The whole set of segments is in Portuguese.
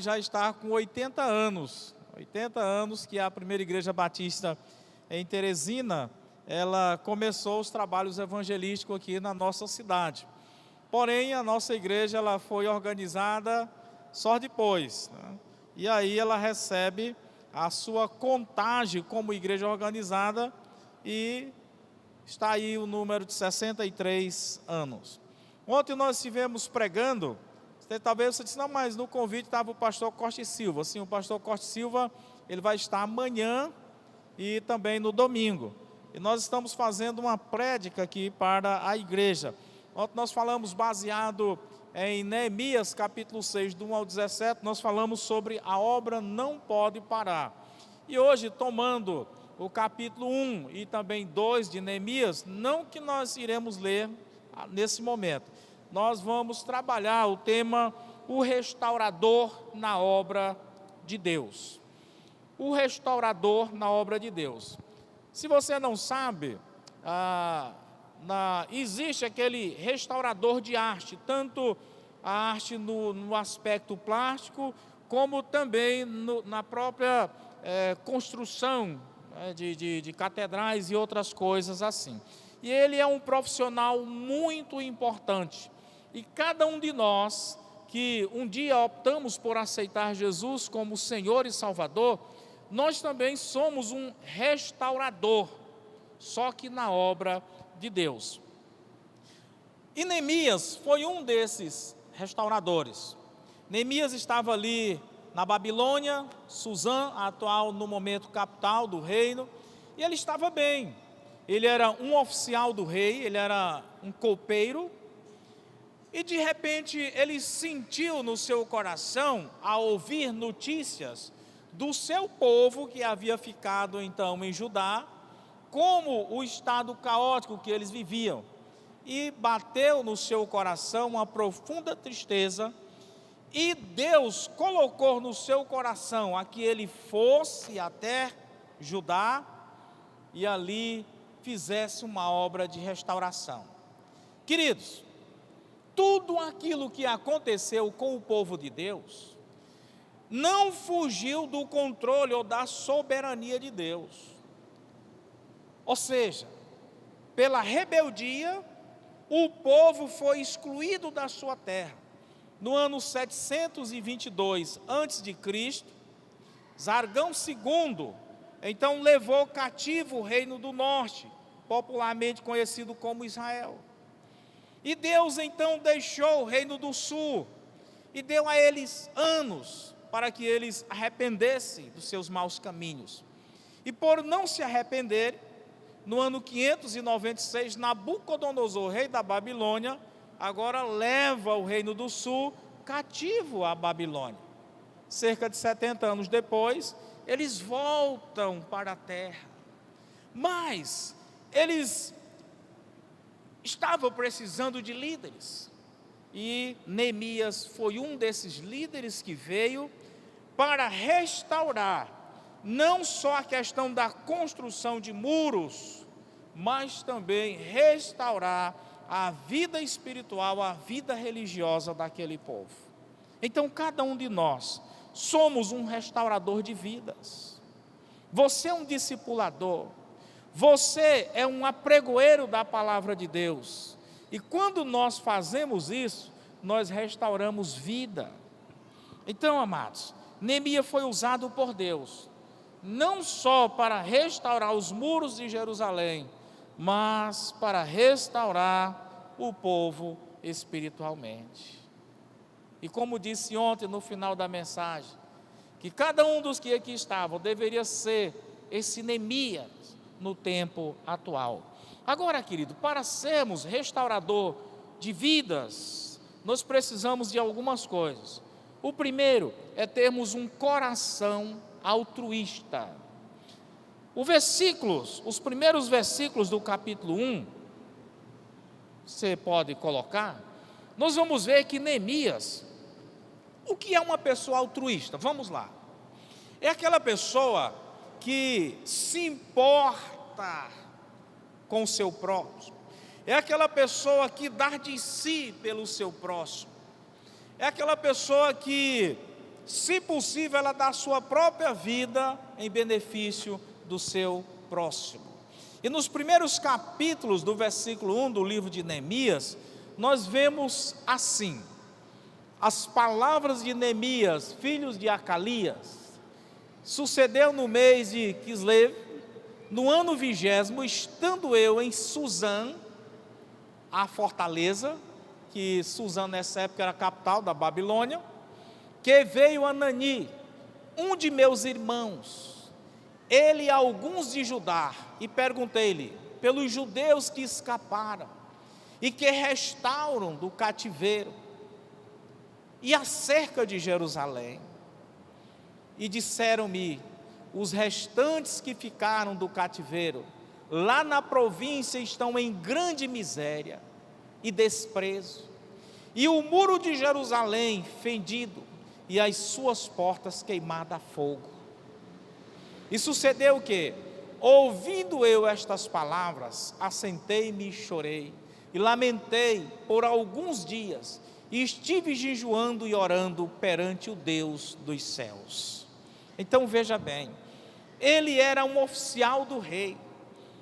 já está com 80 anos. 80 anos que a primeira igreja batista em Teresina, ela começou os trabalhos evangelísticos aqui na nossa cidade. Porém, a nossa igreja ela foi organizada só depois, né? E aí ela recebe a sua contagem como igreja organizada e está aí o número de 63 anos. Ontem nós estivemos pregando, talvez você disse, não, mas no convite estava o pastor Costa e Silva. Sim, o pastor Costa e Silva, ele vai estar amanhã e também no domingo. E nós estamos fazendo uma prédica aqui para a igreja. Ontem nós falamos baseado em Neemias capítulo 6, do 1 ao 17, nós falamos sobre a obra não pode parar. E hoje, tomando o capítulo 1 e também 2 de Neemias, não que nós iremos ler nesse momento, nós vamos trabalhar o tema, o restaurador na obra de Deus. O restaurador na obra de Deus. Se você não sabe, existe aquele restaurador de arte, tanto a arte no aspecto plástico, como também na própria construção de catedrais e outras coisas assim. E ele é um profissional muito importante. E cada um de nós que um dia optamos por aceitar Jesus como Senhor e Salvador, nós também somos um restaurador, só que na obra de Deus. E Neemias foi um desses restauradores. Neemias estava ali na Babilônia, Suzã, atual no momento capital do reino, e ele estava bem. Ele era um oficial do rei, ele era um copeiro, e de repente ele sentiu no seu coração, ao ouvir notícias do seu povo que havia ficado então em Judá, como o estado caótico que eles viviam, e bateu no seu coração uma profunda tristeza, e Deus colocou no seu coração a que ele fosse até Judá e ali fizesse uma obra de restauração. Queridos, tudo aquilo que aconteceu com o povo de Deus não fugiu do controle ou da soberania de Deus. Ou seja, pela rebeldia, o povo foi excluído da sua terra. No ano 722 a.C., Zargão II, então levou cativo o reino do norte, popularmente conhecido como Israel. E Deus então deixou o reino do sul e deu a eles anos para que eles arrependessem dos seus maus caminhos. E por não se arrepender, no ano 596, Nabucodonosor, rei da Babilônia, agora leva o reino do sul cativo à Babilônia. Cerca de 70 anos depois, eles voltam para a terra. Mas eles estavam precisando de líderes. E Neemias foi um desses líderes que veio para restaurar não só a questão da construção de muros, mas também restaurar a vida espiritual, a vida religiosa daquele povo. Então, cada um de nós somos um restaurador de vidas. Você é um discipulador, você é um apregoeiro da palavra de Deus. E quando nós fazemos isso, nós restauramos vida. Então, amados, Neemias foi usado por Deus, não só para restaurar os muros de Jerusalém, mas para restaurar o povo espiritualmente. E como disse ontem no final da mensagem, que cada um dos que aqui estavam deveria ser esse Neemias no tempo atual. Agora, querido, para sermos restaurador de vidas, nós precisamos de algumas coisas. O primeiro é termos um coração altruísta. Os primeiros versículos do capítulo 1, você pode colocar, nós vamos ver que Neemias, o que é uma pessoa altruísta? Vamos lá. É aquela pessoa que se importa com o seu próximo. É aquela pessoa que dá de si pelo seu próximo. É aquela pessoa que se possível, ela dá a sua própria vida em benefício do seu próximo. E nos primeiros capítulos do versículo 1 do livro de Neemias, nós vemos assim: as palavras de Neemias, filhos de Acalias. Sucedeu no mês de Quislev, no ano 20º, estando eu em Suzã, a fortaleza, que Suzã nessa época era a capital da Babilônia, que veio Anani, um de meus irmãos, ele e alguns de Judá, e perguntei-lhe pelos judeus que escaparam e que restauram do cativeiro e acerca de Jerusalém. E disseram-me: os restantes que ficaram do cativeiro lá na província estão em grande miséria e desprezo, e o muro de Jerusalém fendido, e as suas portas queimadas a fogo. E sucedeu que, ouvindo eu estas palavras, assentei-me e chorei, e lamentei por alguns dias, e estive jejuando e orando perante o Deus dos céus. Então veja bem, ele era um oficial do rei,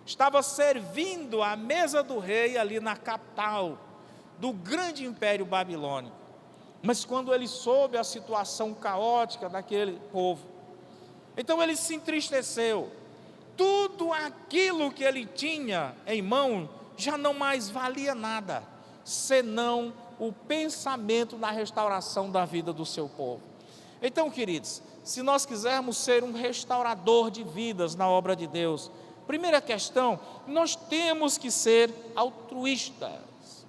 estava servindo à mesa do rei ali na capital do grande império babilônico. Mas quando ele soube a situação caótica daquele povo, então ele se entristeceu. Tudo aquilo que ele tinha em mão já não mais valia nada, senão o pensamento na restauração da vida do seu povo. Então, queridos, se nós quisermos ser um restaurador de vidas na obra de Deus, primeira questão, nós temos que ser altruístas.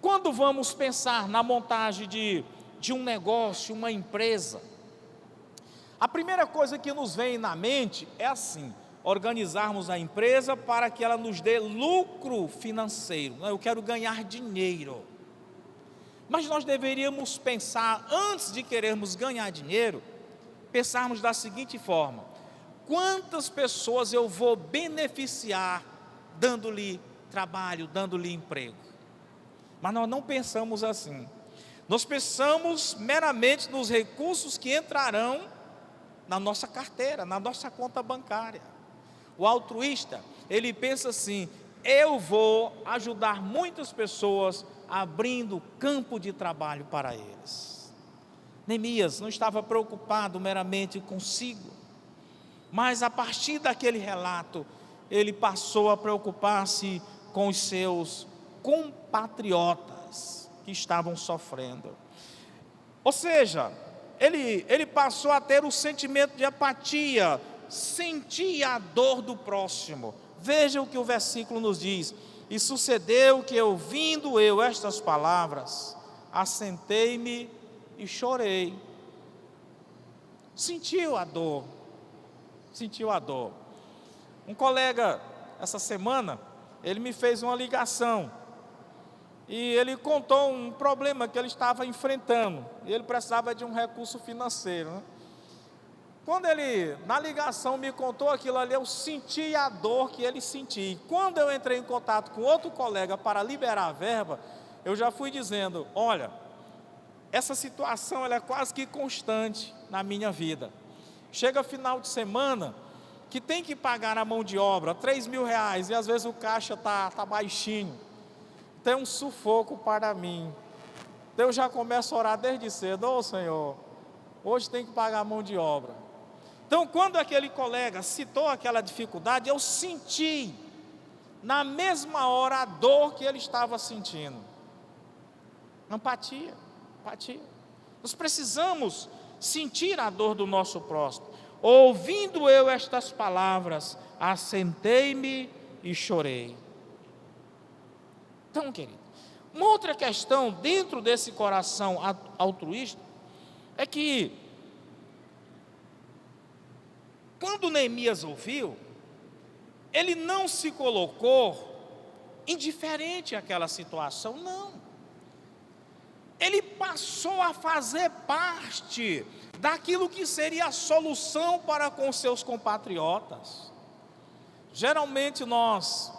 Quando vamos pensar na montagem de um negócio, uma empresa, a primeira coisa que nos vem na mente é assim: organizarmos a empresa para que ela nos dê lucro financeiro. Eu quero ganhar dinheiro. Mas nós deveríamos pensar, antes de querermos ganhar dinheiro, pensarmos da seguinte forma: quantas pessoas eu vou beneficiar dando-lhe trabalho, dando-lhe emprego? Mas nós não pensamos assim. Nós pensamos meramente nos recursos que entrarão na nossa carteira, na nossa conta bancária. O altruísta, ele pensa assim: eu vou ajudar muitas pessoas abrindo campo de trabalho para eles. Neemias não estava preocupado meramente consigo, mas a partir daquele relato, ele passou a preocupar-se com os seus compatriotas que estavam sofrendo. Ou seja, ele passou a ter o sentimento de apatia, sentir a dor do próximo. Veja o que o versículo nos diz: e sucedeu que, ouvindo eu estas palavras, assentei-me e chorei. Sentiu a dor. Um colega, essa semana, ele me fez uma ligação, e ele contou um problema que ele estava enfrentando, e ele precisava de um recurso financeiro, né? Quando ele, na ligação, me contou aquilo ali, eu senti a dor que ele sentia. E quando eu entrei em contato com outro colega para liberar a verba, eu já fui dizendo: olha, essa situação ela é quase que constante na minha vida. Chega final de semana, que tem que pagar a mão de obra, R$3.000, e às vezes o caixa está baixinho. Tem um sufoco para mim. Então eu já começo a orar desde cedo: ô Senhor, hoje tem que pagar a mão de obra. Então, quando aquele colega citou aquela dificuldade, eu senti, na mesma hora, a dor que ele estava sentindo. Empatia. Nós precisamos sentir a dor do nosso próximo. Ouvindo eu estas palavras, assentei-me e chorei. Então, querido, uma outra questão dentro desse coração altruísta é que, quando Neemias ouviu, ele não se colocou indiferente àquela situação, não. Ele passou a fazer parte daquilo que seria a solução para com seus compatriotas. Geralmente nós,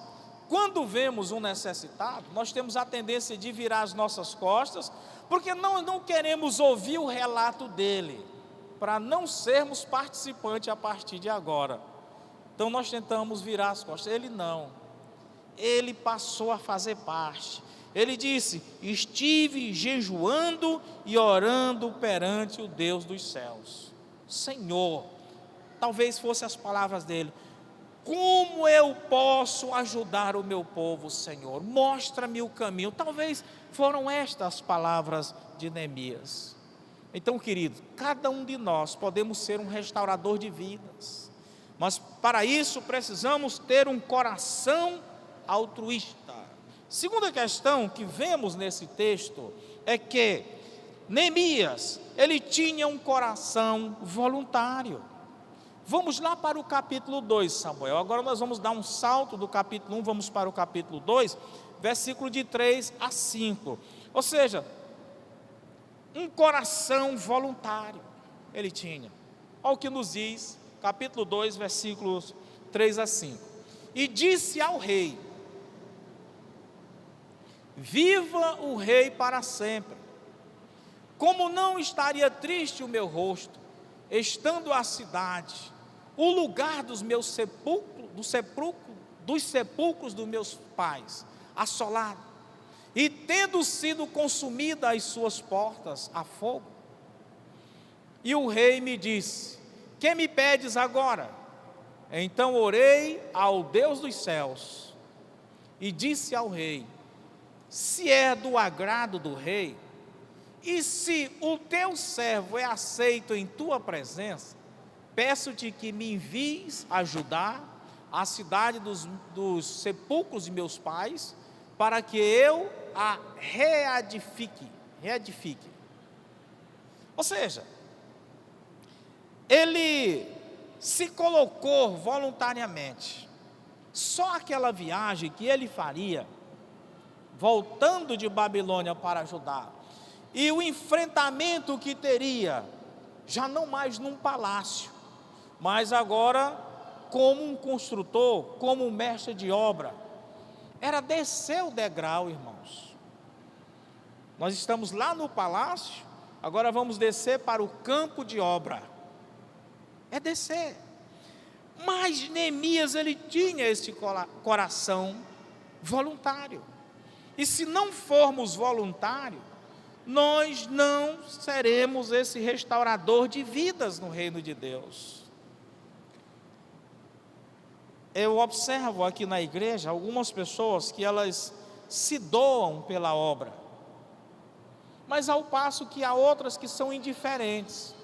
quando vemos um necessitado, nós temos a tendência de virar as nossas costas, porque não queremos ouvir o relato dele, para não sermos participantes a partir de agora. Então nós tentamos virar as costas. Ele não. Ele passou a fazer parte. Ele disse: estive jejuando e orando perante o Deus dos céus. Senhor, talvez fossem as palavras dele: como eu posso ajudar o meu povo, Senhor? Mostra-me o caminho. Talvez foram estas as palavras de Neemias. Então, querido, cada um de nós podemos ser um restaurador de vidas, mas para isso precisamos ter um coração altruísta. Segunda questão que vemos nesse texto é que Neemias, ele tinha um coração voluntário. Vamos lá para o capítulo 2, Samuel. Agora nós vamos dar um salto do capítulo 1, vamos para o capítulo 2, versículo de 3 a 5. Ou seja, um coração voluntário ele tinha. Olha o que nos diz, capítulo 2, versículos 3 a 5. E disse ao rei: viva o rei para sempre. Como não estaria triste o meu rosto, estando a cidade, o lugar dos meus dos sepulcros dos meus pais, assolado, e tendo sido consumida as suas portas a fogo. E o rei me disse: que me pedes agora? Então orei ao Deus dos céus, e disse ao rei: se é do agrado do rei, e se o teu servo é aceito em tua presença, peço-te que me envies ajudar a cidade dos sepulcros de meus pais, para que eu a reedifique. Ou seja, ele se colocou voluntariamente. Só aquela viagem que ele faria, voltando de Babilônia para Judá, e o enfrentamento que teria, já não mais num palácio, mas agora como um construtor, como um mestre de obra, era descer o degrau, irmãos. Nós estamos lá no palácio, agora vamos descer para o campo de obra. É descer. Mas Neemias, ele tinha esse coração voluntário. E se não formos voluntários, nós não seremos esse restaurador de vidas no reino de Deus. Eu observo aqui na igreja algumas pessoas que elas se doam pela obra, mas ao passo que há outras que são indiferentes.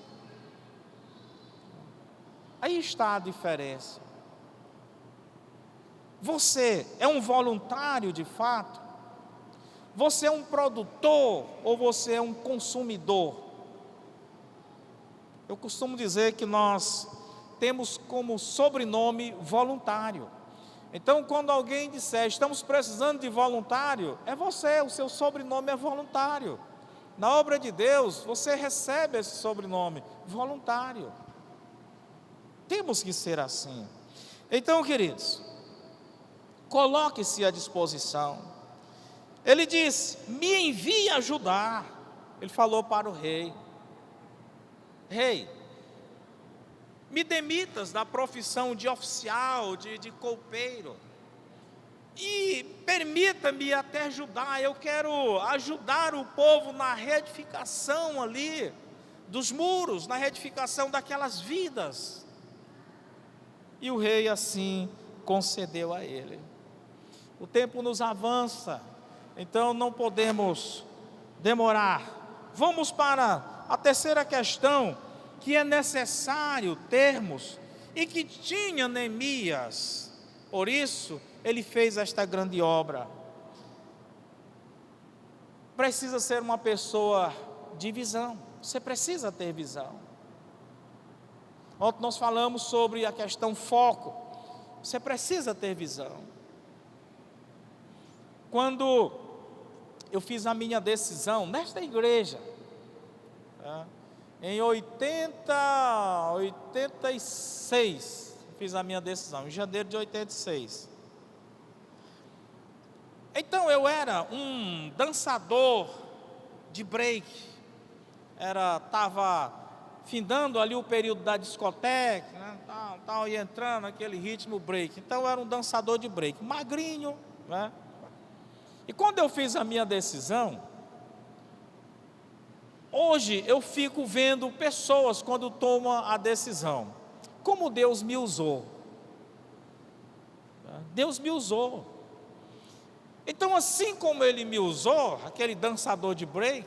Aí está a diferença. Você é um voluntário de fato? Você é um produtor ou você é um consumidor? Eu costumo dizer que nós temos como sobrenome voluntário. Então, quando alguém disser, estamos precisando de voluntário, é você, o seu sobrenome é voluntário. Na obra de Deus, você recebe esse sobrenome, voluntário. Temos que ser assim. Então, queridos, coloque-se à disposição. Ele diz: me envie ajudar. Ele falou para o rei: rei, me demitas da profissão de oficial, de copeiro, e permita-me até ajudar. Eu quero ajudar o povo na reedificação ali dos muros, na reedificação daquelas vidas. E o rei assim concedeu a ele. O tempo nos avança, então não podemos demorar. Vamos para a terceira questão que é necessário termos e que tinha Neemias. Por isso ele fez esta grande obra. Precisa ser uma pessoa de visão. Você precisa ter visão. Ontem nós falamos sobre a questão foco. Você precisa ter visão. Quando eu fiz a minha decisão nesta igreja, em 86, fiz a minha decisão, em janeiro de 86. Então eu era um dançador de break, estava findando ali o período da discoteca, né, tal, e entrando naquele ritmo break. Então eu era um dançador de break, magrinho, né? E quando eu fiz a minha decisão, hoje eu fico vendo pessoas quando tomam a decisão, como Deus me usou. Deus me usou. Então, assim como Ele me usou, aquele dançador de break,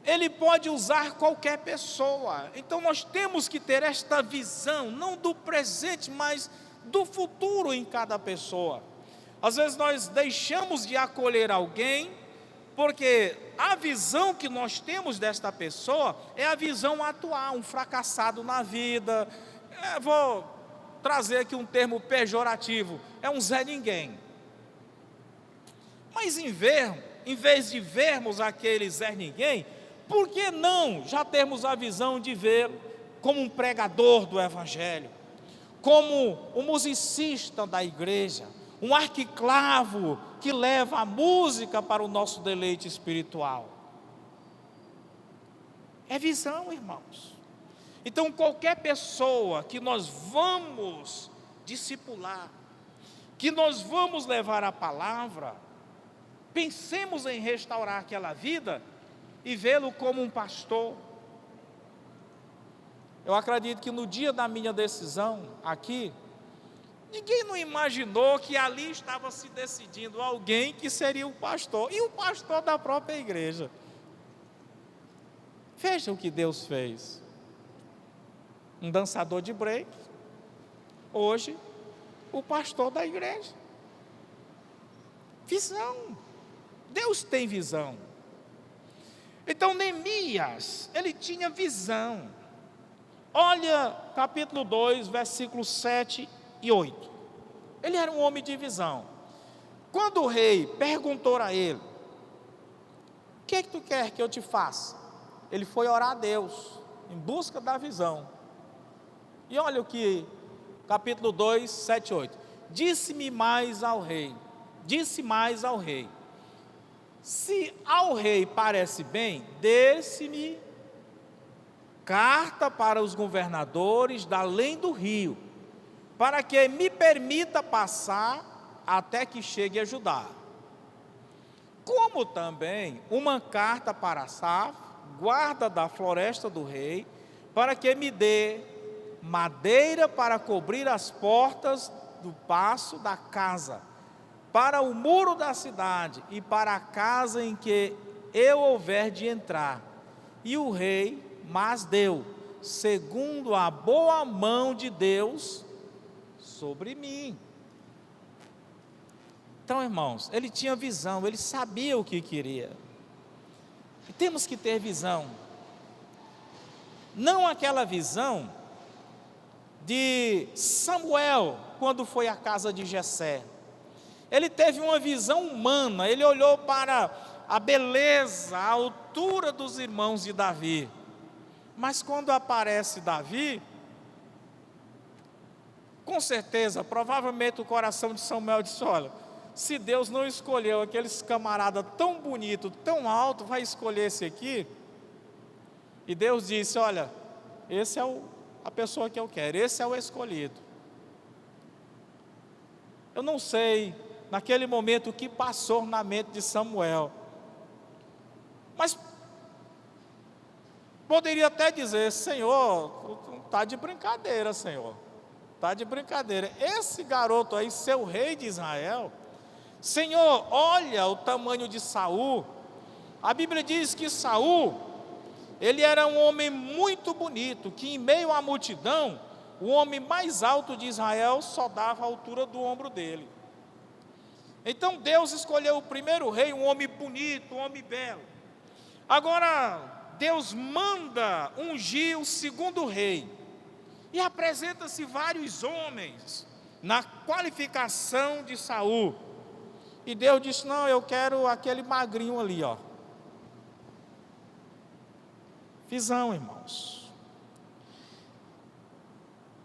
Ele pode usar qualquer pessoa. Então nós temos que ter esta visão, não do presente, mas do futuro em cada pessoa. Às vezes nós deixamos de acolher alguém, porque a visão que nós temos desta pessoa é a visão atual, um fracassado na vida. Vou trazer aqui um termo pejorativo, é um Zé Ninguém. Mas em vez de vermos aquele Zé Ninguém, por que não já termos a visão de vê-lo como um pregador do Evangelho, como um musicista da igreja, um arquiclavo que leva a música para o nosso deleite espiritual? É visão, irmãos. Então qualquer pessoa que nós vamos discipular, que nós vamos levar a palavra, pensemos em restaurar aquela vida e vê-lo como um pastor. Eu acredito que no dia da minha decisão aqui, ninguém não imaginou que ali estava se decidindo alguém que seria o pastor, e o pastor da própria igreja. Veja o que Deus fez. Um dançador de break, hoje o pastor da igreja. Visão. Deus tem visão. Então Neemias, ele tinha visão. Olha capítulo 2, versículos 7 e 8. Ele era um homem de visão. Quando o rei perguntou a ele: o que é que tu quer que eu te faça? Ele foi orar a Deus, em busca da visão. E olha o que, capítulo 2, 7 e 8. Disse mais ao rei, se ao rei parece bem, dê-se-me carta para os governadores da além do rio, para que me permita passar até que chegue a Judá. Como também uma carta para Asaf, guarda da floresta do rei, para que me dê madeira para cobrir as portas do paço da casa, para o muro da cidade e para a casa em que eu houver de entrar. E o rei mas deu, segundo a boa mão de Deus sobre mim. Então, irmãos, ele tinha visão, ele sabia o que queria. E temos que ter visão. Não aquela visão de Samuel, quando foi à casa de Jessé. Ele teve uma visão humana, ele olhou para a beleza, a altura dos irmãos de Davi. Mas quando aparece Davi, com certeza, provavelmente o coração de Samuel disse: olha, se Deus não escolheu aqueles camarada tão bonito, tão alto, vai escolher esse aqui? E Deus disse: olha, esse é a pessoa que eu quero, esse é o escolhido. Eu não sei naquele momento o que passou na mente de Samuel, mas poderia até dizer: Senhor, está de brincadeira, Senhor, está de brincadeira, esse garoto aí, seu rei de Israel, Senhor, olha o tamanho de Saul. A Bíblia diz que Saul, ele era um homem muito bonito, que em meio à multidão, o homem mais alto de Israel só dava a altura do ombro dele. Então Deus escolheu o primeiro rei, um homem bonito, um homem belo. Agora Deus manda ungir o segundo rei, e apresenta-se vários homens na qualificação de Saul. E Deus disse: não, eu quero aquele magrinho ali, ó. Visão, irmãos.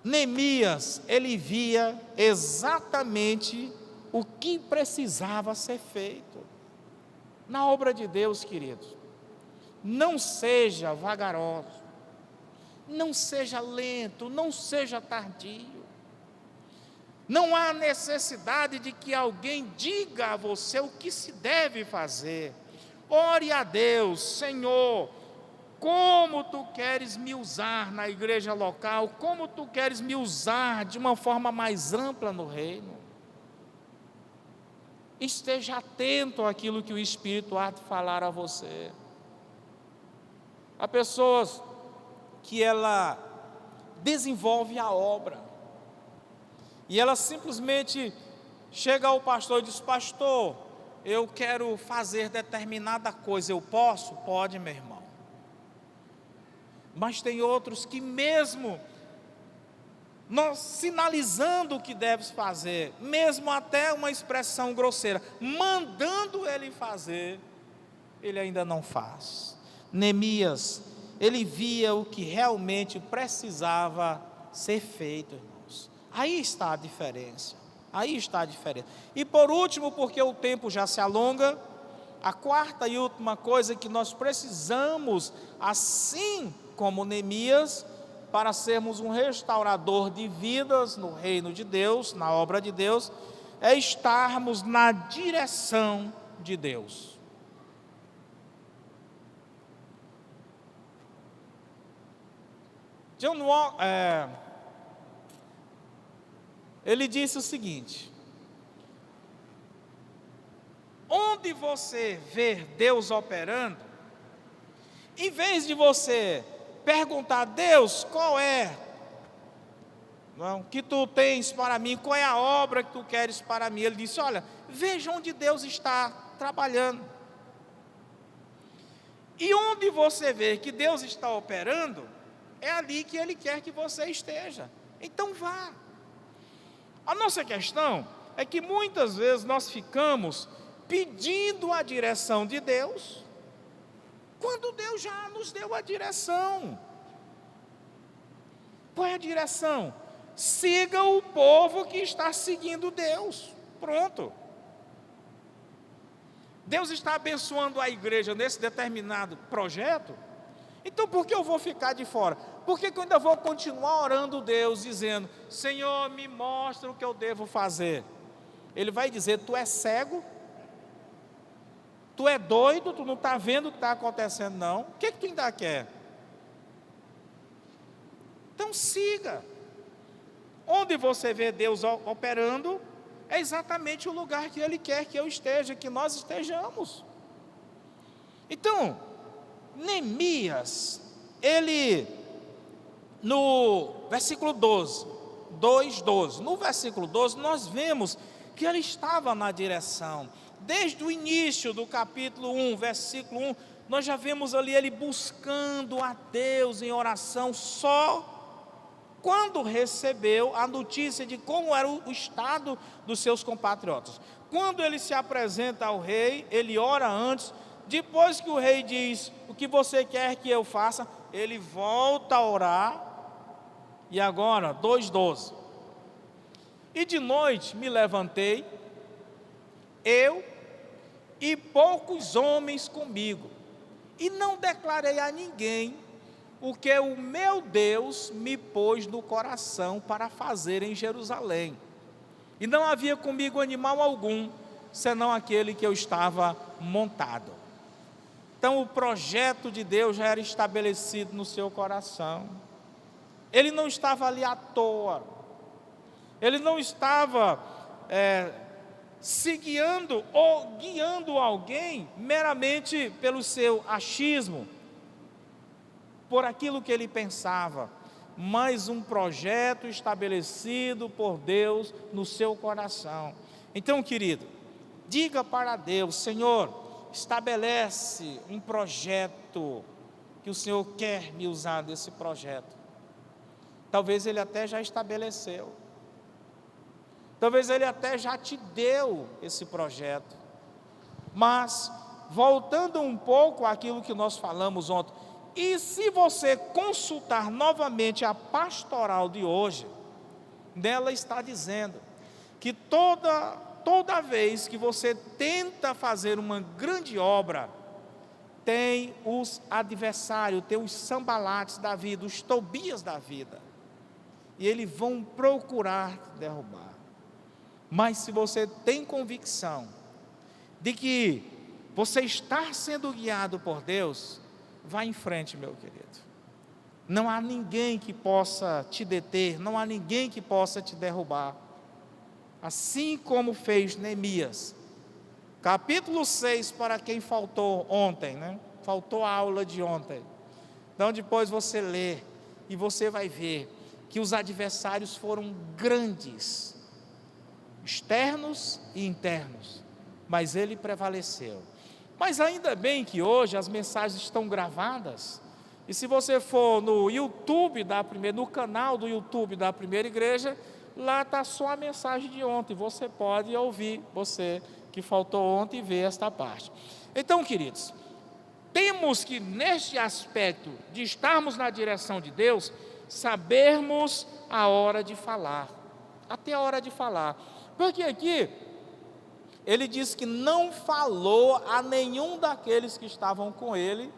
Neemias, ele via exatamente o que precisava ser feito. Na obra de Deus, queridos, não seja vagaroso, não seja lento, não seja tardio. Não há necessidade de que alguém diga a você o que se deve fazer. Ore a Deus: Senhor, como tu queres me usar na igreja local, como tu queres me usar de uma forma mais ampla no reino. Esteja atento àquilo que o Espírito há de falar a você. Há pessoas que ela desenvolve a obra, e ela simplesmente chega ao pastor e diz: pastor, eu quero fazer determinada coisa, eu posso? Pode, meu irmão. Mas tem outros que mesmo nós sinalizando o que deves fazer, mesmo até uma expressão grosseira, mandando ele fazer, ele ainda não faz. Neemias, ele via o que realmente precisava ser feito, irmãos. Aí está a diferença. Aí está a diferença. E por último, porque o tempo já se alonga, a quarta e última coisa que nós precisamos, assim como Neemias, para sermos um restaurador de vidas no reino de Deus, na obra de Deus, é estarmos na direção de Deus. John Walker, ele disse o seguinte: onde você vê Deus operando, em vez de você perguntar: Deus, qual é o que tu tens para mim, qual é a obra que tu queres para mim? Ele disse: olha, veja onde Deus está trabalhando. E onde você vê que Deus está operando, é ali que Ele quer que você esteja. Então vá. A nossa questão é que muitas vezes nós ficamos pedindo a direção de Deus, quando Deus já nos deu a direção. Qual é a direção? Siga o povo que está seguindo Deus. Pronto. Deus está abençoando a igreja nesse determinado projeto. Então por que eu vou ficar de fora? Por que eu ainda vou continuar orando Deus, dizendo: Senhor, me mostra o que eu devo fazer? Ele vai dizer: tu é cego? Tu é doido? Tu não está vendo o que está acontecendo, não? O que tu ainda quer? Então siga. Onde você vê Deus operando, é exatamente o lugar que Ele quer que eu esteja, que nós estejamos. Então, Neemias, ele, no versículo 2:12, no versículo 12, nós vemos que ele estava na direção. Desde o início do capítulo 1, versículo 1, nós já vemos ali ele buscando a Deus em oração, só quando recebeu a notícia de como era o estado dos seus compatriotas. Quando ele se apresenta ao rei, ele ora antes. Depois que o rei diz: o que você quer que eu faça, ele volta a orar. E agora, 2:12. E de noite me levantei, eu e poucos homens comigo, e não declarei a ninguém o que o meu Deus me pôs no coração para fazer em Jerusalém. E não havia comigo animal algum, senão aquele que eu estava montado. Então o projeto de Deus já era estabelecido no seu coração. Ele não estava ali à toa. Ele não estava se guiando ou guiando alguém meramente pelo seu achismo, por aquilo que ele pensava, mas um projeto estabelecido por Deus no seu coração. Então, querido, diga para Deus: Senhor, estabelece um projeto que o Senhor quer me usar desse projeto. Talvez Ele até já estabeleceu. Talvez Ele até já te deu esse projeto. Mas, voltando um pouco àquilo que nós falamos ontem, e se você consultar novamente a pastoral de hoje, nela está dizendo que todo toda vez que você tenta fazer uma grande obra, tem os adversários, tem os Sambalates da vida, os Tobias da vida, e eles vão procurar derrubar. Mas se você tem convicção de que você está sendo guiado por Deus, vá em frente, meu querido. Não há ninguém que possa te deter, não há ninguém que possa te derrubar. Assim como fez Neemias. Capítulo 6, para quem faltou ontem, né? Faltou a aula de ontem. Então depois você lê e você vai ver que os adversários foram grandes, externos e internos, mas ele prevaleceu. Mas ainda bem que hoje as mensagens estão gravadas, e se você for no YouTube no canal do YouTube da Primeira Igreja, lá está só a mensagem de ontem, você pode ouvir, você que faltou ontem, ver esta parte. Então, queridos, temos que neste aspecto de estarmos na direção de Deus, sabermos a hora de falar, até a hora de falar, porque aqui ele diz que não falou a nenhum daqueles que estavam com ele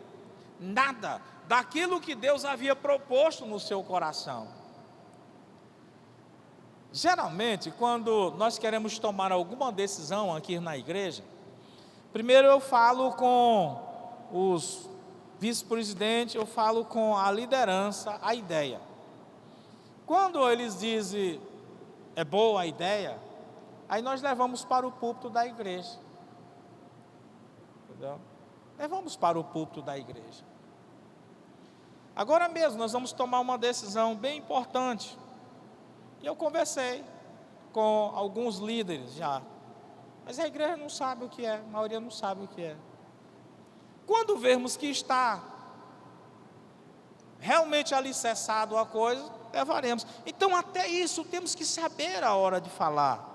nada daquilo que Deus havia proposto no seu coração. Geralmente, quando nós queremos tomar alguma decisão aqui na igreja, primeiro eu falo com os vice-presidentes, eu falo com a liderança, a ideia. Quando eles dizem, é boa a ideia, aí nós levamos para o púlpito da igreja. Entendeu? Levamos para o púlpito da igreja. Agora mesmo nós vamos tomar uma decisão bem importante. E eu conversei com alguns líderes já. Mas a igreja não sabe o que é, a maioria não sabe o que é. Quando vermos que está realmente alicerçado a coisa, levaremos. Então até isso temos que saber a hora de falar.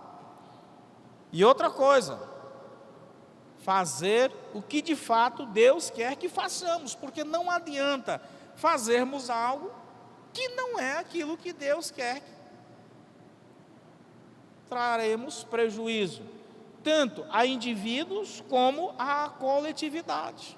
E outra coisa, fazer o que de fato Deus quer que façamos, porque não adianta fazermos algo que não é aquilo que Deus quer. Traremos prejuízo, tanto a indivíduos como à coletividade.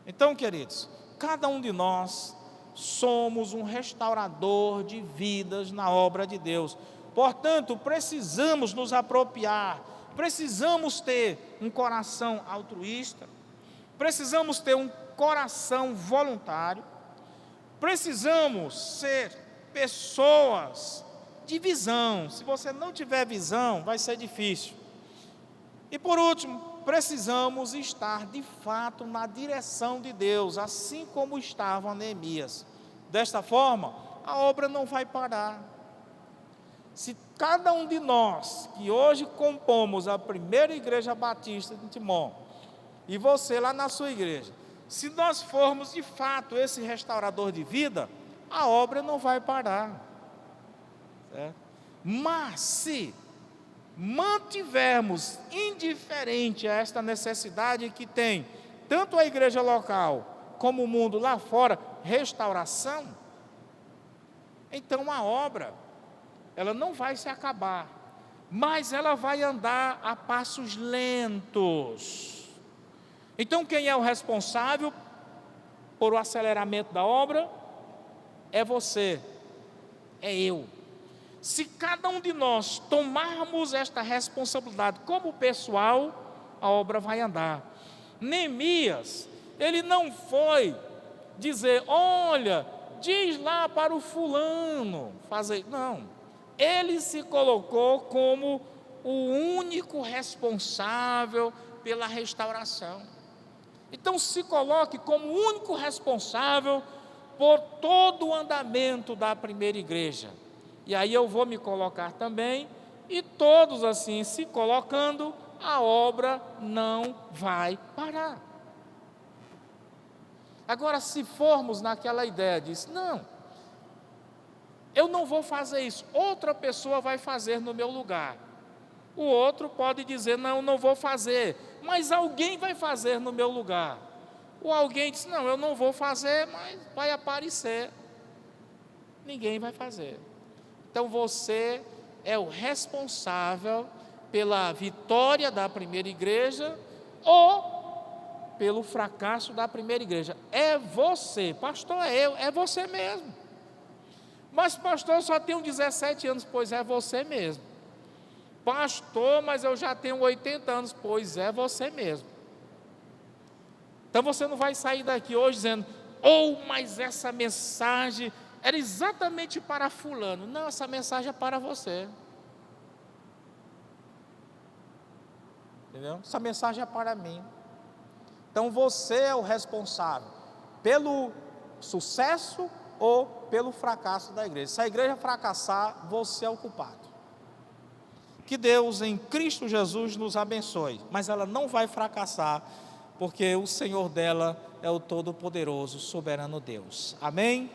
Então, queridos, cada um de nós somos um restaurador de vidas na obra de Deus. Portanto, precisamos nos apropriar, precisamos ter um coração altruísta, precisamos ter um coração voluntário, precisamos ser pessoas de visão. Se você não tiver visão, vai ser difícil. E por último, precisamos estar de fato na direção de Deus, assim como estava Neemias. Desta forma, a obra não vai parar. Se cada um de nós, que hoje compomos a primeira igreja batista de Timon, e você lá na sua igreja, se nós formos de fato esse restaurador de vida, a obra não vai parar. Certo? Mas se mantivermos indiferente a esta necessidade que tem tanto a igreja local como o mundo lá fora, restauração, então a obra, ela não vai se acabar, mas ela vai andar a passos lentos. Então quem é o responsável por o aceleramento da obra? É você, é eu. Se cada um de nós tomarmos esta responsabilidade como pessoal, a obra vai andar. Neemias, ele não foi dizer, olha, diz lá para o fulano fazer. Não, ele se colocou como o único responsável pela restauração. Então se coloque como o único responsável por todo o andamento da primeira igreja. E aí eu vou me colocar também, e todos assim se colocando, a obra não vai parar. Agora, se formos naquela ideia de, não, eu não vou fazer isso, outra pessoa vai fazer no meu lugar. O outro pode dizer, não vou fazer, mas alguém vai fazer no meu lugar. O alguém diz, não, eu não vou fazer, mas vai aparecer. Ninguém vai fazer. Então você é o responsável pela vitória da primeira igreja ou pelo fracasso da primeira igreja. É você, pastor, é você mesmo. Mas pastor, eu só tenho 17 anos, pois é você mesmo. Pastor, mas eu já tenho 80 anos, pois é você mesmo. Então você não vai sair daqui hoje dizendo, mas essa mensagem era exatamente para fulano. Não, essa mensagem é para você. Entendeu? Essa mensagem é para mim. Então você é o responsável pelo sucesso ou pelo fracasso da igreja. Se a igreja fracassar, você é o culpado. Que Deus em Cristo Jesus nos abençoe, mas ela não vai fracassar, porque o Senhor dela é o Todo-Poderoso, soberano Deus. Amém?